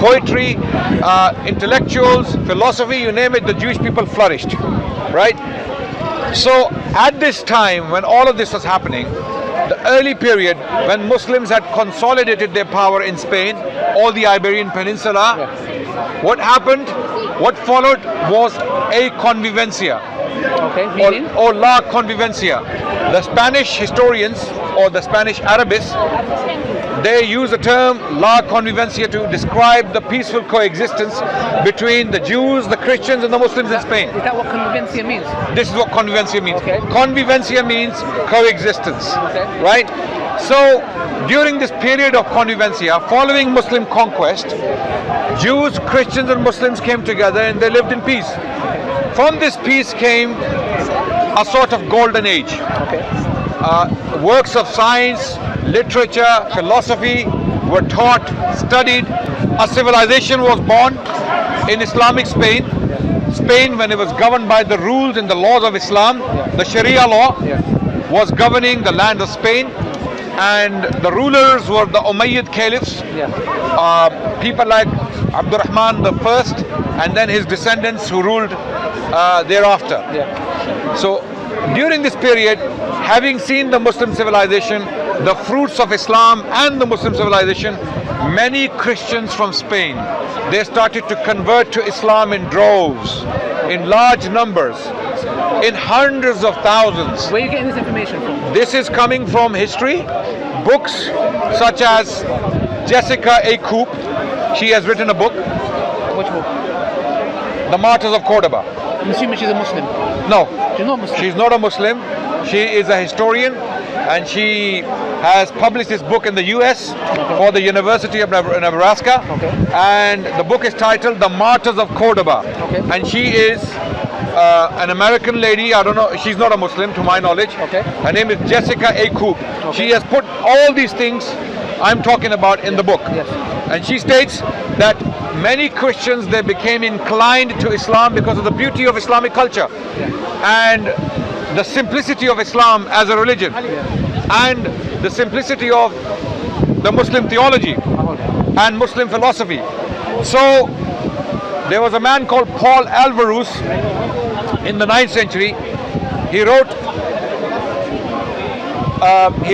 poetry, intellectuals, philosophy, you name it, the Jewish people flourished, right? So at this time, when all of this was happening, the early period when Muslims had consolidated their power in Spain, all the Iberian Peninsula, what happened, what followed was a convivencia. Okay, meaning? Or la convivencia. The Spanish historians or the Spanish Arabists, they use the term la convivencia to describe the peaceful coexistence between the Jews, the Christians and the Muslims in Spain. Is that what convivencia means? This is what convivencia means. Okay. Convivencia means coexistence, okay. right? So during this period of convivencia, following Muslim conquest, Jews, Christians and Muslims came together and they lived in peace. From this peace came a sort of golden age. Okay. Works of science, literature, philosophy were taught, studied. A civilization was born in Islamic Spain. Spain, when it was governed by the rules and the laws of Islam, the Sharia law was governing the land of Spain, and the rulers were the Umayyad caliphs, people like Abdurrahman I, and then his descendants who ruled thereafter. So during this period, having seen the Muslim civilization, the fruits of Islam and the Muslim civilization, many Christians from Spain, they started to convert to Islam in droves, in large numbers, in hundreds of thousands. Where are you getting this information from? This is coming from history, books such as Jessica A. Coop. She has written a book. Which book? The Martyrs of Cordoba. I'm assuming she's a Muslim. No, she's not Muslim. She's not a Muslim. She is a historian, and she has published this book in the US for the University of Nebraska. And the book is titled The Martyrs of Cordoba. And she is an American lady. I don't know, she's not a Muslim to my knowledge. Her name is Jessica A. Coop. She has put all these things I'm talking about in the book. And she states that many Christians, they became inclined to Islam because of the beauty of Islamic culture and the simplicity of Islam as a religion and the simplicity of the Muslim theology and Muslim philosophy. So there was a man called Paul Alvarez in the 9th century. He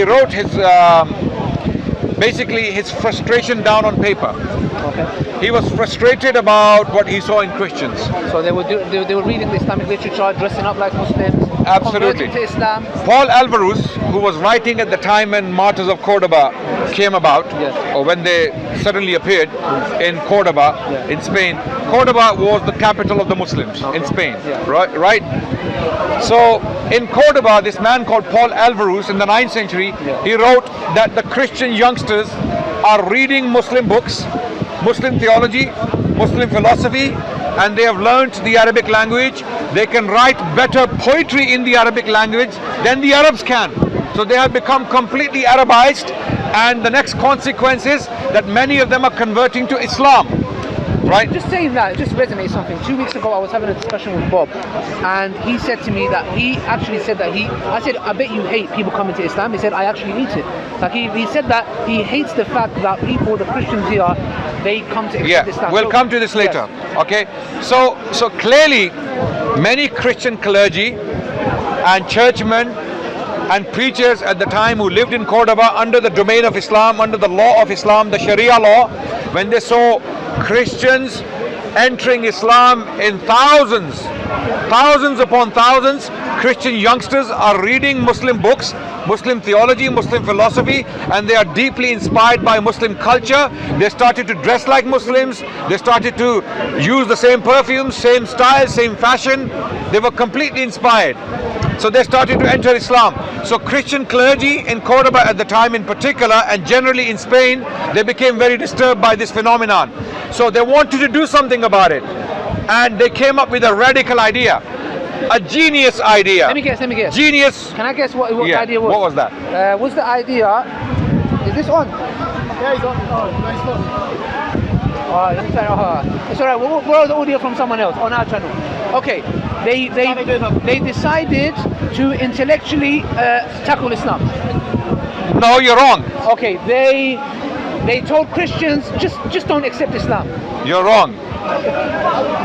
wrote his basically his frustration down on paper. He was frustrated about what he saw in Christians. So they were reading the Islamic literature, dressing up like Muslims, absolutely, converting to Islam. Paul Alvarez, who was writing at the time when Martyrs of Cordoba came about, or when they suddenly appeared in Cordoba, in Spain. Cordoba was the capital of the Muslims in Spain, right? So in Cordoba, this man called Paul Alvarez in the 9th century, he wrote that the Christian youngsters are reading Muslim books, Muslim theology, Muslim philosophy, and they have learnt the Arabic language. They can write better poetry in the Arabic language than the Arabs can. So they have become completely Arabized, and the next consequence is that many of them are converting to Islam. Right. Just saying that, it just resonates something. 2 weeks ago I was having a discussion with Bob, and he said to me that I said, I bet you hate people coming to Islam. He said, I actually hate it. Like he said that he hates the fact that people, the Christians here, they come to Islam. We'll come to this later. Okay. So clearly many Christian clergy and churchmen and preachers at the time who lived in Cordoba under the domain of Islam, under the law of Islam, the Sharia law, when they saw Christians entering Islam in thousands upon thousands, Christian youngsters are reading Muslim books, Muslim theology, Muslim philosophy, and they are deeply inspired by Muslim culture. They started to dress like Muslims, they started to use the same perfumes, same style, same fashion. They were completely inspired. So they started to enter Islam. So Christian clergy in Cordoba at the time in particular, and generally in Spain, they became very disturbed by this phenomenon. So they wanted to do something about it. And they came up with a radical idea. A genius idea. Let me guess. Genius. Can I guess what the idea was? What was that? Was the idea... Is this on? Yeah, it's on. Oh, nice one. It's alright, we'll borrow the audio from someone else on our channel. Okay, they decided to intellectually tackle Islam. No, you're wrong. Okay, they They told Christians just don't accept Islam. You're wrong.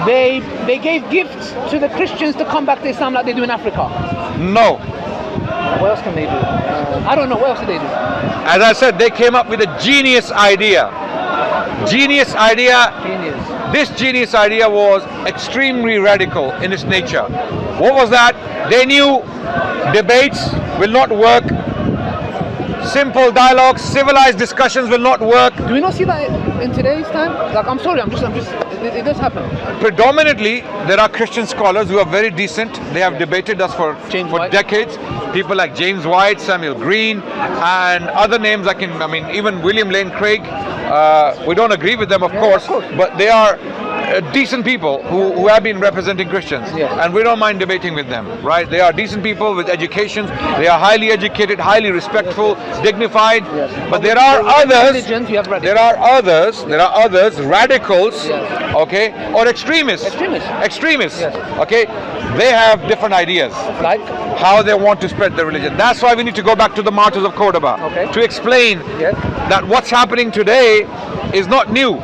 They gave gifts to the Christians to come back to Islam like they do in Africa. No. What else can they do? I don't know. What else did they do? As I said, they came up with a genius idea. Genius idea. Genius. This genius idea was extremely radical in its nature. What was that? They knew debates will not work. Simple dialogues, civilized discussions will not work. Do we not see that in today's time? Like, I'm sorry, it does happen. Predominantly, there are Christian scholars who are very decent. They have debated us for decades. People like James White, Samuel Green, and other names even William Lane Craig. We don't agree with them, of course, but they are decent people who have been representing Christians, and we don't mind debating with them, right? They are decent people with educations. They are highly educated, highly respectful, dignified. But there are others. There are others, radicals, okay, or extremists. Extremists. Okay, they have different ideas, like how they want to spread their religion. That's why we need to go back to the martyrs of Cordoba to explain that what's happening today is not new.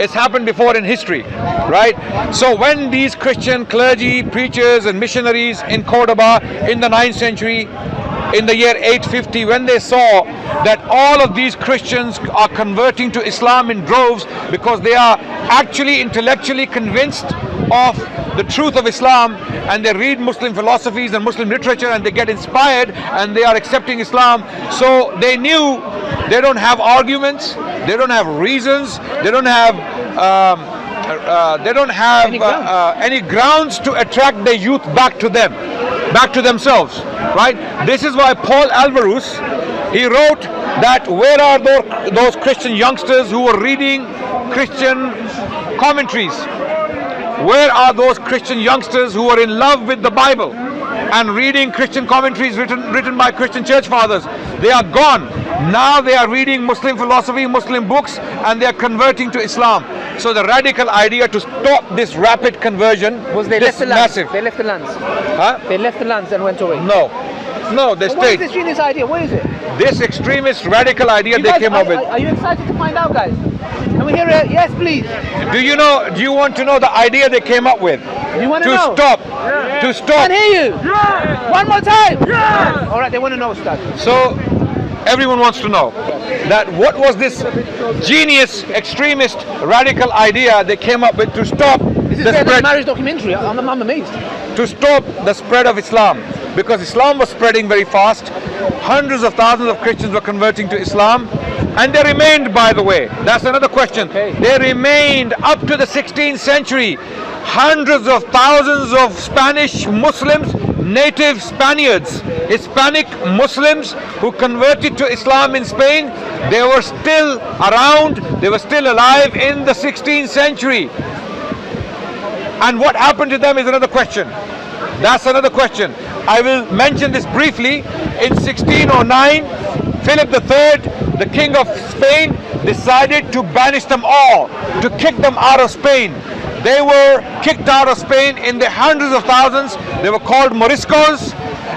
It's happened before in history, right? So when these Christian clergy, preachers and missionaries in Cordoba in the 9th century, in the year 850, when they saw that all of these Christians are converting to Islam in droves because they are actually intellectually convinced of the truth of Islam, and they read Muslim philosophies and Muslim literature and they get inspired and they are accepting Islam. So they knew they don't have arguments, they don't have reasons, they don't have any grounds to attract the youth back to them, back to themselves, right? This is why Paul Alvarez, he wrote that where are those Christian youngsters who were reading Christian commentaries? Where are those Christian youngsters who are in love with the Bible and reading Christian commentaries written by Christian church fathers? They are gone. Now they are reading Muslim philosophy, Muslim books, and they are converting to Islam. So the radical idea to stop this rapid conversion was they left the lands. They left the lands. Huh? They left the lands and went away. No, they stayed. What is this genius idea? What is it? This extremist radical idea they came up with. Are you excited to find out, guys? Can we hear it? Yes, please. Do you want to know the idea they came up with? You want to know? To stop. I can hear you. Yeah. One more time. Yeah. All right, they want to know, Ustad. So everyone wants to know that what was this genius, extremist, radical idea they came up with to stop this is better than a marriage documentary. I'm amazed. To stop the spread of Islam, because Islam was spreading very fast. Hundreds of thousands of Christians were converting to Islam, and they remained, by the way. That's another question. They remained up to the 16th century. Hundreds of thousands of Spanish Muslims, native Spaniards, Hispanic Muslims who converted to Islam in Spain, they were still around, they were still alive in the 16th century. And what happened to them is another question. That's another question. I will mention this briefly. In 1609, Philip III, the King of Spain, decided to banish them all, to kick them out of Spain. They were kicked out of Spain in the hundreds of thousands. They were called Moriscos,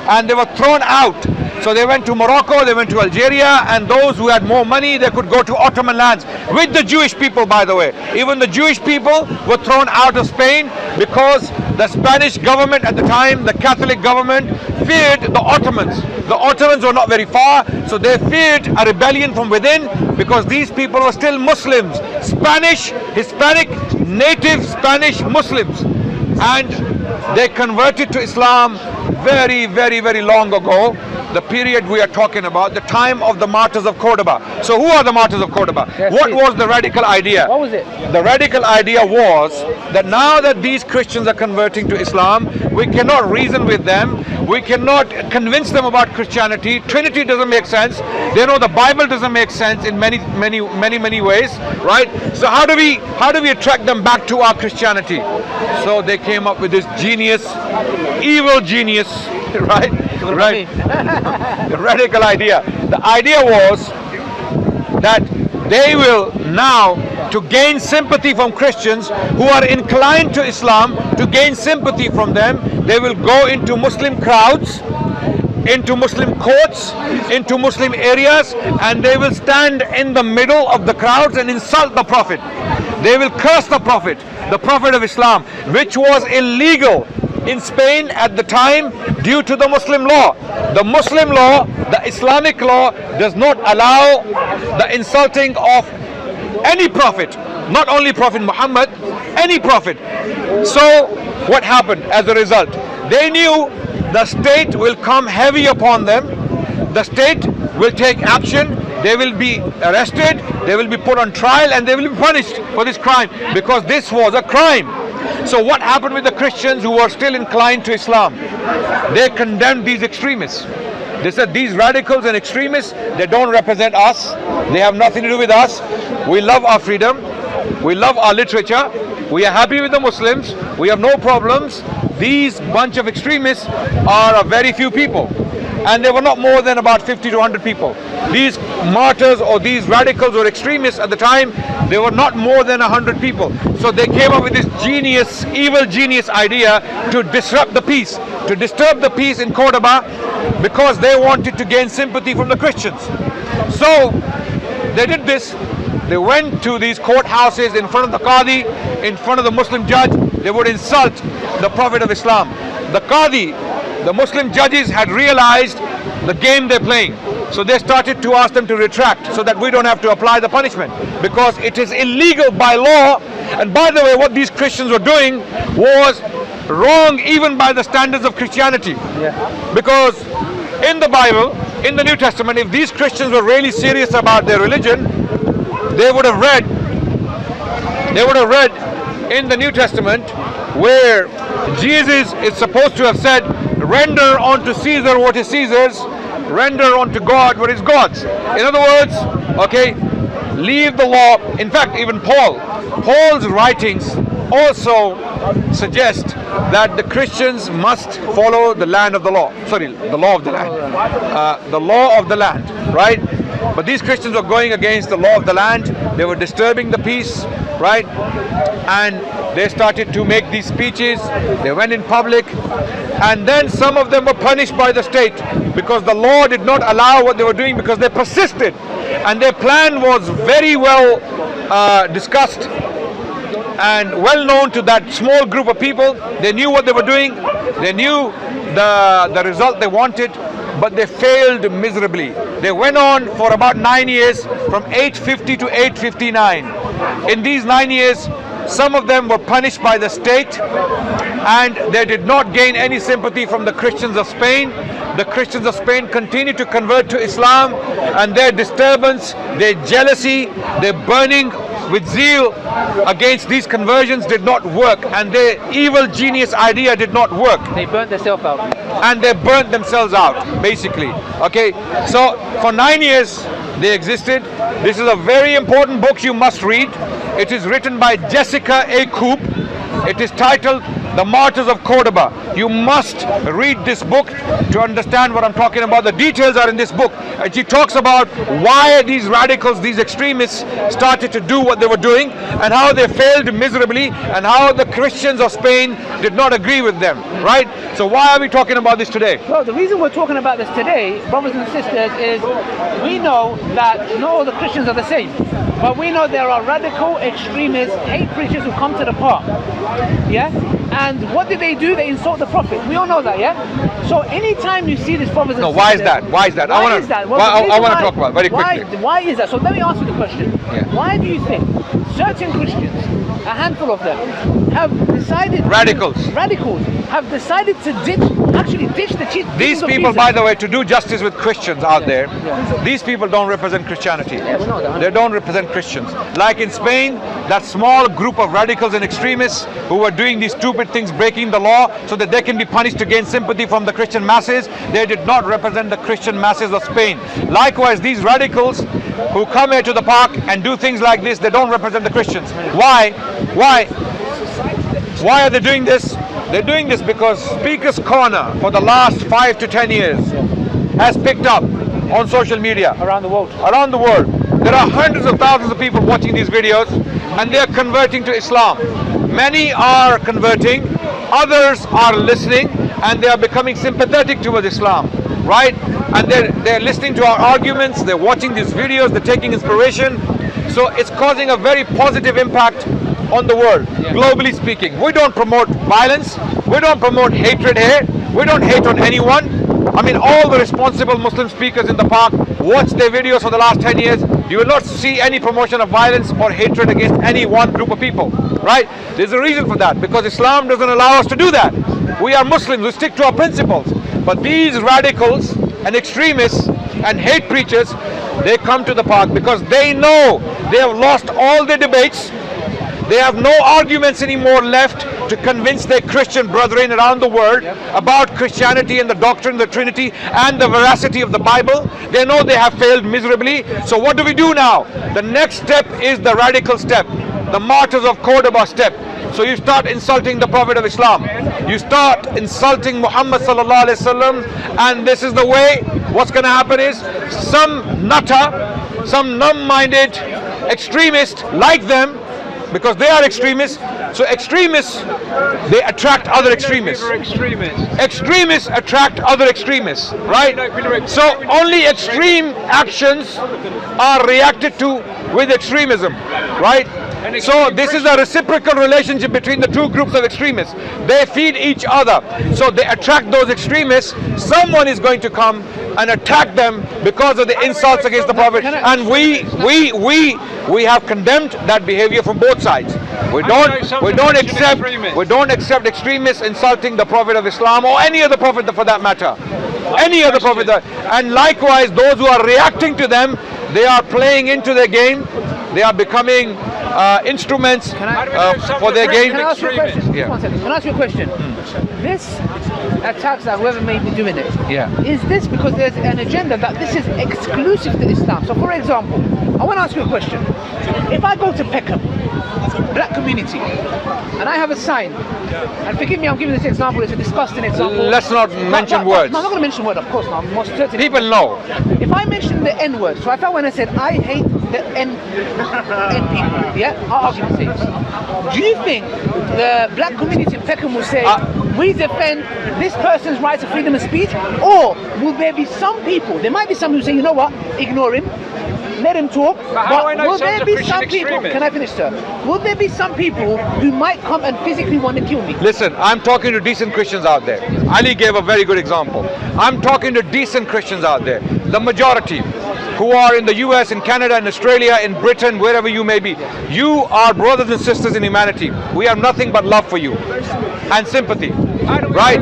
and they were thrown out. So they went to Morocco, they went to Algeria, and those who had more money, they could go to Ottoman lands with the Jewish people, by the way. Even the Jewish people were thrown out of Spain because the Spanish government at the time, the Catholic government, feared the Ottomans. The Ottomans were not very far, so they feared a rebellion from within because these people were still Muslims, Spanish, Hispanic, native Spanish Muslims. And they converted to Islam very, very, very long ago. The period we are talking about, the time of the martyrs of Cordoba. So who are the martyrs of Cordoba? What was the radical idea? What was it? The radical idea was that now that these Christians are converting to Islam, we cannot reason with them. We cannot convince them about Christianity. Trinity doesn't make sense. They know the Bible doesn't make sense in many ways, right? So how do we attract them back to our Christianity? So they came up with this genius, evil genius, right? Right. The radical idea. The idea was that they will now, to gain sympathy from Christians who are inclined to Islam, to gain sympathy from them, they will go into Muslim crowds into Muslim courts, into Muslim areas, and they will stand in the middle of the crowds and insult the Prophet. They will curse the Prophet of Islam, which was illegal in Spain at the time due to the Muslim law. The Muslim law, the Islamic law, does not allow the insulting of any prophet, not only Prophet Muhammad, any prophet. So what happened as a result? They knew the state will come heavy upon them. The state will take action. They will be arrested, they will be put on trial, and they will be punished for this crime, because this was a crime. So what happened with the Christians who were still inclined to Islam? They condemned these extremists. They said these radicals and extremists, they don't represent us. They have nothing to do with us. We love our freedom. We love our literature. We are happy with the Muslims. We have no problems. These bunch of extremists are a very few people. And they were not more than about 50 to 100 people. These martyrs or these radicals or extremists at the time, they were not more than 100 people. So they came up with this genius, evil genius idea to disrupt the peace, to disturb the peace in Cordoba, because they wanted to gain sympathy from the Christians. So they did this. They went to these courthouses in front of the Qadi, in front of the Muslim judge. They would insult the Prophet of Islam. The Qadi, the Muslim judges, had realized the game they're playing. So they started to ask them to retract so that we don't have to apply the punishment, because it is illegal by law. And by the way, what these Christians were doing was wrong even by the standards of Christianity. Because in the Bible, in the New Testament, if these Christians were really serious about their religion, they would have read in the New Testament where Jesus is supposed to have said, render unto Caesar what is Caesar's, render unto God what is God's. In other words, okay, leave the law. In fact, even Paul's writings also suggest that the Christians must follow the land of the law. Sorry, the law of the land. The law of the land, right? But these Christians were going against the law of the land. They were disturbing the peace, right? And they started to make these speeches. They went in public, and then some of them were punished by the state because the law did not allow what they were doing, because they persisted, and their plan was very well discussed and well known to that small group of people. They knew what they were doing. They knew the result they wanted, but they failed miserably. They went on for about 9 years, from 850 to 859. In these 9 years, some of them were punished by the state, and they did not gain any sympathy from the Christians of Spain. The Christians of Spain continued to convert to Islam, and their disturbance, their jealousy, their burning with zeal against these conversions did not work, and their evil genius idea did not work. They burnt themselves out. And they burnt themselves out, basically. Okay, so for 9 years they existed. This is a very important book you must read. It is written by Jessica A. Coop. It is titled The Martyrs of Cordoba. You must read this book to understand what I'm talking about. The details are in this book. And she talks about why these radicals, these extremists, started to do what they were doing, and how they failed miserably, and how the Christians of Spain did not agree with them, right? So why are we talking about this today? Well, the reason we're talking about this today, brothers and sisters, is we know that not all the Christians are the same. But we know there are radical extremists, hate preachers who come to the park. Yeah? And what did they do? They insult the Prophet. We all know that, yeah? So anytime you see this, brothers and sisters... why is that? Why is that? I want to talk about it very quickly. Why is that? So let me ask you the question. Yeah. Why do you think certain Christians, a handful of them, have decided... Radicals have decided to ditch the teachings These of people, Jesus. by the way, to do justice with Christians out there, these people don't represent Christianity. Yeah, we know that. They don't represent Christians. Like in Spain, that small group of radicals and extremists who were doing these stupid things, breaking the law so that they can be punished to gain sympathy from the Christian masses, they did not represent the Christian masses of Spain. Likewise, these radicals who come here to the park and do things like this, they don't represent the Christians. Why? Why are they doing this? They're doing this because Speaker's Corner for the last 5 to 10 years has picked up on social media. Around the world. Around the world. There are hundreds of thousands of people watching these videos, and they're converting to Islam. Many are converting, others are listening, and they are becoming sympathetic towards Islam. right? And they're listening to our arguments, they're watching these videos, they're taking inspiration. So it's causing a very positive impact on the world, globally speaking. We don't promote violence, we don't promote hatred here, we don't hate on anyone. I mean, all the responsible Muslim speakers in the park, watch their videos for the last 10 years. You will not see any promotion of violence or hatred against any one group of people, right? There's a reason for that, because Islam doesn't allow us to do that. We are Muslims, we stick to our principles. But these radicals and extremists and hate preachers, they come to the park because they know they have lost all their debates. They have no arguments anymore left to convince their Christian brethren around the world about Christianity and the doctrine of the Trinity and the veracity of the Bible. They know they have failed miserably. So what do we do now? The next step is the radical step, the martyrs of Cordoba step. So you start insulting the Prophet of Islam. You start insulting Muhammad sallallahu alaihi wasallam, and this is the way. What's going to happen is some nutter, some numb-minded extremist like them, because they are extremists. So extremists, they attract other extremists. Extremists attract other extremists, right? So only extreme actions are reacted to with extremism, right? So this is a reciprocal relationship between the two groups of extremists. They feed each other. So they attract those extremists. Someone is going to come and attack them because of the insults against the Prophet. And we have condemned that behavior from both sides. We don't accept extremists insulting the Prophet of Islam or any other prophet for that matter. Any other prophet. And likewise, those who are reacting to them, they are playing into their game. They are becoming instruments for their game. Can I ask you a question? Yeah. 1 second. Can I ask you a question? This attacks that whoever may be doing it. Is this because there's an agenda that this is exclusive to Islam? So for example, I want to ask you a question. If I go to Peckham, black community, and I have a sign, and forgive me, I'm giving this example, it's a disgusting example. Let's not mention words. No, I'm not going to mention word, of course not. Most certainly. People know. If I mention the N word, so I thought when I said I hate the N people, yeah, our argument says, do you think the black community in Peckham will say, we defend this person's right to freedom of speech? Or will there be some people, there might be some who say, you know what, ignore him, let him talk, but will there be some people, can I finish, sir? Will there be some people who might come and physically want to kill me? Listen, I'm talking to decent Christians out there. Ali gave a very good example. I'm talking to decent Christians out there. The majority who are in the US, in Canada, in Australia, in Britain, wherever you may be. You are brothers and sisters in humanity. We have nothing but love for you and sympathy, right?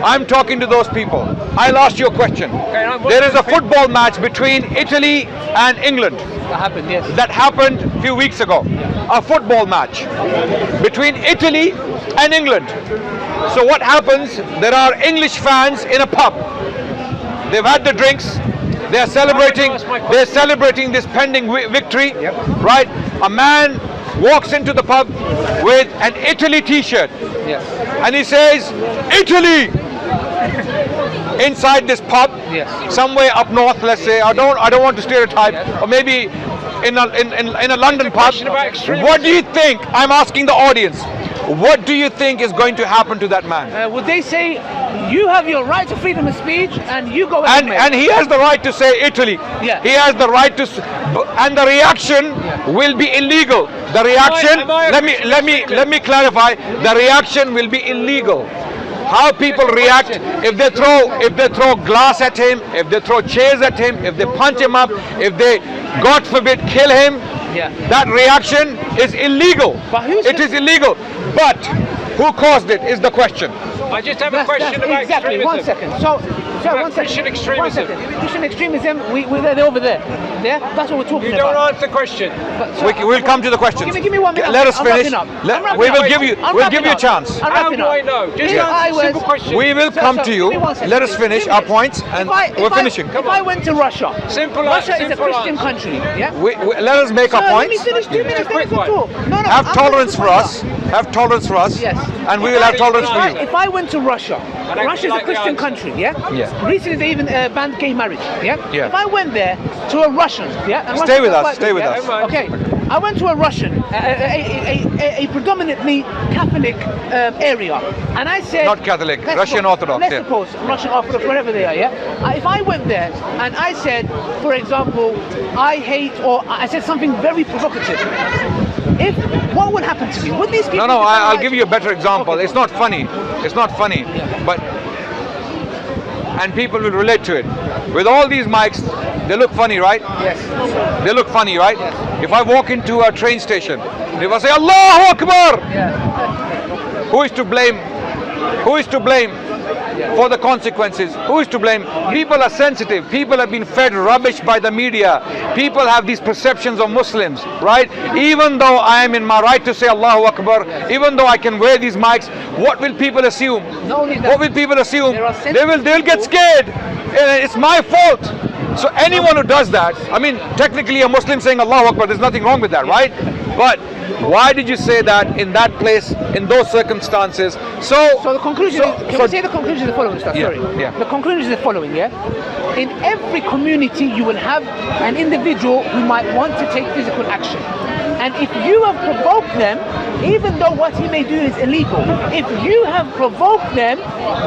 I'm talking to those people. I'll ask you a question. There is a football match between Italy and England. That happened, yes. That happened a few weeks ago. A football match between Italy and England. So what happens? There are English fans in a pub. They've had the drinks. They're celebrating this pending victory, right? A man walks into the pub with an Italy t-shirt, and he says, Italy! Inside this pub, somewhere up north, let's say, I don't want to stereotype, or maybe in a London pub. What do you think? I'm asking the audience. What do you think is going to happen to that man? Would they say, you have your right to freedom of speech, and you go ahead? And he has the right to say Italy. He has the right to, and the reaction will be illegal. The reaction. Let me clarify. The reaction will be illegal. How people react if they throw glass at him, if they throw chairs at him, if they punch him up, if they, God forbid, kill him. That reaction is illegal. It is illegal. But who caused it is the question. I just have a question about exactly. extremism. 1 second. So 1 second. Christian extremism. Christian extremism. They're over there. Yeah, that's what we're talking about. You don't answer the question. We'll come to the questions. Give me 1 minute. Let us finish. We'll give you a chance. How do I know? Just a simple question. We will come to you. Let us finish our points, and we're finishing. If I went to Russia, Russia is a Christian country. Yeah. Let us make our points. Let me finish 2 minutes. Have tolerance for us. Have tolerance for us. Yes. And we will have tolerance for you. If I went to Russia, Russia is a Christian country. Yeah. Recently they even banned gay marriage. Yeah. If I went there to a Russian, and stay with us. Stay with us. Okay. I went to a Russian, a predominantly Catholic area, and I said, Not Catholic, let's Russian suppose- Orthodox, Let's yeah. suppose Russian Orthodox, wherever they are. Yeah. If I went there and I said, for example, I hate, or I said something very provocative, what would happen to me? Would these people? No, I'll like- give you a better example. Okay. It's not funny. It's not funny, but and people will relate to it. With all these mics, they look funny, right? Yes. They look funny, right? If I walk into a train station, they will say Allahu Akbar. Yeah. Who is to blame? Who is to blame for the consequences? Who is to blame? People are sensitive. People have been fed rubbish by the media. People have these perceptions of Muslims, right? Even though I am in my right to say Allahu Akbar, even though I can wear these mics, what will people assume? Not only that, What will people assume? there are sensitive They'll get scared. It's my fault. So anyone who does that, I mean, technically a Muslim saying Allahu Akbar, there's nothing wrong with that, right? But why did you say that in that place, in those circumstances? So the conclusion is, can we say the conclusion is the following stuff? Yeah, Sorry. yeah. The conclusion is the following, yeah? In every community you will have an individual who might want to take physical action. And if you have provoked them, even though what he may do is illegal, if you have provoked them,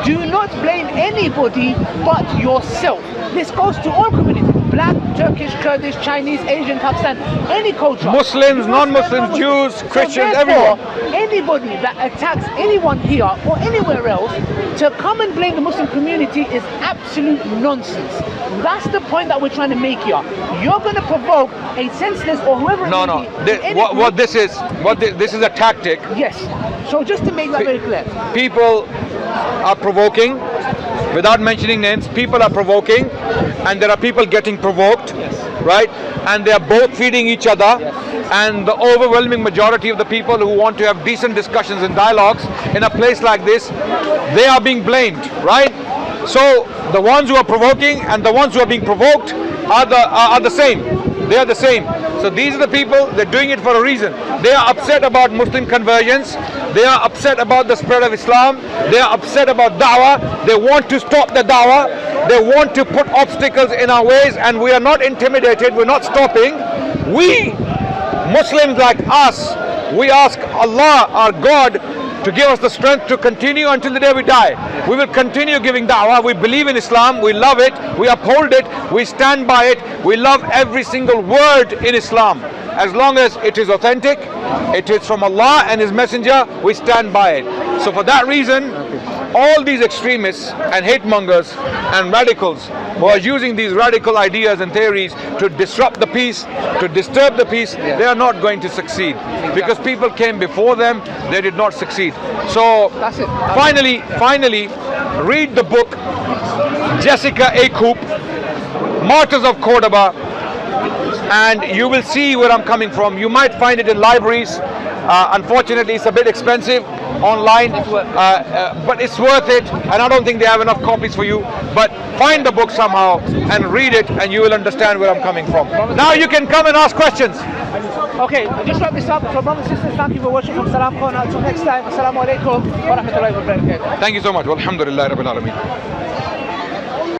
do not blame anybody but yourself. This goes to all communities. Black, Turkish, Kurdish, Chinese, Asian, Pakistan, any culture. Muslims, non-Muslims, Jews, Christians, therefore, everyone. Anybody that attacks anyone here or anywhere else to come and blame the Muslim community is absolute nonsense. That's the point that we're trying to make here. You're going to provoke a senseless or whoever No, it no. may be. in any What group. this is, this is a tactic. Yes. So just to make that very clear. People are provoking, without mentioning names, people are provoking, and there are people getting provoked, right? And they are both feeding each other, and the overwhelming majority of the people who want to have decent discussions and dialogues in a place like this, they are being blamed, right? So the ones who are provoking and the ones who are being provoked are the same. They are the same. So these are the people, they're doing it for a reason. They are upset about Muslim conversions. They are upset about the spread of Islam. They are upset about Dawah. They want to stop the Dawah. They want to put obstacles in our ways, and we are not intimidated. We're not stopping. We, Muslims like us, we ask Allah, our God, to give us the strength to continue until the day we die. We will continue giving da'wah. We believe in Islam. We love it. We uphold it. We stand by it. We love every single word in Islam. As long as it is authentic, it is from Allah and His Messenger, we stand by it. So for that reason, all these extremists and hate mongers and radicals who are using these radical ideas and theories to disrupt the peace, to disturb the peace, they are not going to succeed. Because people came before them, they did not succeed. So That's it. finally, read the book Jessica A. Coop, Martyrs of Cordoba, and you will see where I'm coming from. You might find it in libraries. Unfortunately, it's a bit expensive online, but it's worth it, and I don't think they have enough copies for you. But find the book somehow and read it, and you will understand where I'm coming from. Now you can come and ask questions. Okay, just wrap this up. So brothers and sisters, thank you for watching from Salam Corner. Until next time, Assalamu alaikum wa rahmatullahi wa barakatuh. Thank you so much. Alhamdulillah Rabbil Alameen.